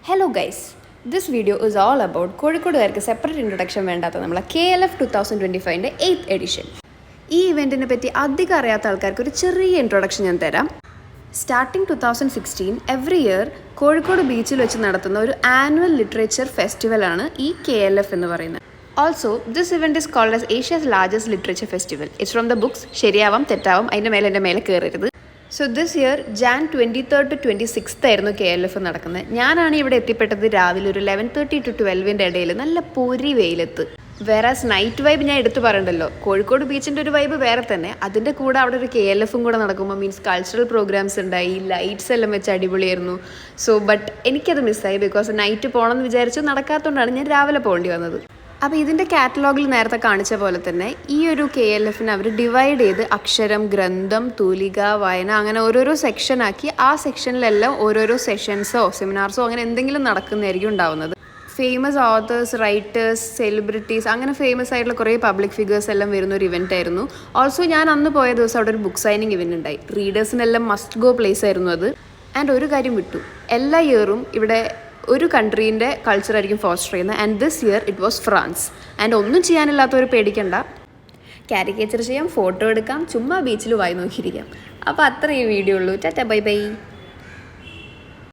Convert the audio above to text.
Hello guys, this video is all about കോഴിക്കോടുകാർക്ക് separate introduction വേണ്ടാത്ത നമ്മളെ KLF 2025ൻ്റെ 8th എഡിഷൻ. ഈ ഇവൻറ്റിനെ പറ്റി അധികം അറിയാത്ത ആൾക്കാർക്ക് ഒരു ചെറിയ ഇൻട്രൊഡക്ഷൻ ഞാൻ തരാം. സ്റ്റാർട്ടിംഗ് 2016 എവറി ഇയർ കോഴിക്കോട് ബീച്ചിൽ വെച്ച് നടത്തുന്ന ഒരു ആനുവൽ ലിറ്ററേച്ചർ ഫെസ്റ്റിവലാണ് ഈ KLF എന്ന് പറയുന്നത്. Also, this event is called as Asia's largest literature festival. It's from the books ശരിയാവാം തെറ്റാവാം അതിൻ്റെ മേലെ എൻ്റെ മേലെ കയറരുത്. So this year Jan 23rd to 26th ആയിരുന്നു KLF നടക്കുന്നത്. ഞാനാണ് ഇവിടെ എത്തിപ്പെട്ടത് രാവിലെ ഒരു 11:30 to 12ൻ്റെ ഇടയിൽ നല്ല പൊരി വെയിലത്ത്. വേറാസ് നൈറ്റ് വൈബ് ഞാൻ എടുത്തു പറയണ്ടല്ലോ, കോഴിക്കോട് ബീച്ചിൻ്റെ ഒരു വൈബ് വേറെ തന്നെ. അതിൻ്റെ കൂടെ അവിടെ ഒരു KLFും കൂടെ നടക്കുമ്പോൾ മീൻസ് കൾച്ചറൽ പ്രോഗ്രാംസ് ഉണ്ടായി, ലൈറ്റ്സ് എല്ലാം വെച്ച് അടിപൊളിയായിരുന്നു. സോ ബട്ട് എനിക്കത് മിസ്സായി, ബിക്കോസ് നൈറ്റ് പോകണമെന്ന് വിചാരിച്ചു നടക്കാത്തതുകൊണ്ടാണ് ഞാൻ രാവിലെ പോകേണ്ടി വന്നത്. അപ്പോൾ ഇതിൻ്റെ കാറ്റലോഗിൽ നേരത്തെ കാണിച്ച പോലെ തന്നെ ഈ ഒരു KLFിനെ അവർ ഡിവൈഡ് ചെയ്ത് അക്ഷരം, ഗ്രന്ഥം, തൂലിക, വായന അങ്ങനെ ഓരോരോ സെക്ഷനാക്കി ആ സെക്ഷനിലെല്ലാം ഓരോരോ സെഷൻസോ സെമിനാർസോ അങ്ങനെ എന്തെങ്കിലും നടക്കുന്നതായിരിക്കും ഉണ്ടാവുന്നത്. ഫേമസ് ഓതേഴ്സ്, റൈറ്റേഴ്സ്, സെലിബ്രിറ്റീസ് അങ്ങനെ ഫേമസ് ആയിട്ടുള്ള കുറേ പബ്ലിക് ഫിഗേഴ്സ് എല്ലാം വരുന്ന ഒരു ഇവൻ്റ് ആയിരുന്നു. ഓൾസോ ഞാൻ അന്ന് പോയ ദിവസം അവിടെ ഒരു ബുക്ക് സൈനിങ് ഇവൻ്റ് ഉണ്ടായി. റീഡേഴ്സിനെല്ലാം മസ്റ്റ് ഗോ പ്ലേസ് ആയിരുന്നു അത്. ആൻഡ് ഒരു കാര്യം വിട്ടു, എല്ലാ ഇയറും ഇവിടെ ഒരു കൺട്രീൻ്റെ കൾച്ചറായിരിക്കും ഫോസ്റ്റർ ചെയ്യുന്നത്. And this year it was France. And ഒന്നും ചെയ്യാനില്ലാത്തവർ പേടിക്കണ്ട, കാരിക്കേച്ചർ ചെയ്യാം, ഫോട്ടോ എടുക്കാം, ചുമ്മാ ബീച്ചിൽ വായി നോക്കിയിരിക്കാം. അപ്പോൾ അത്ര ഈ വീഡിയോ ഉള്ളൂ. Tata bye bye.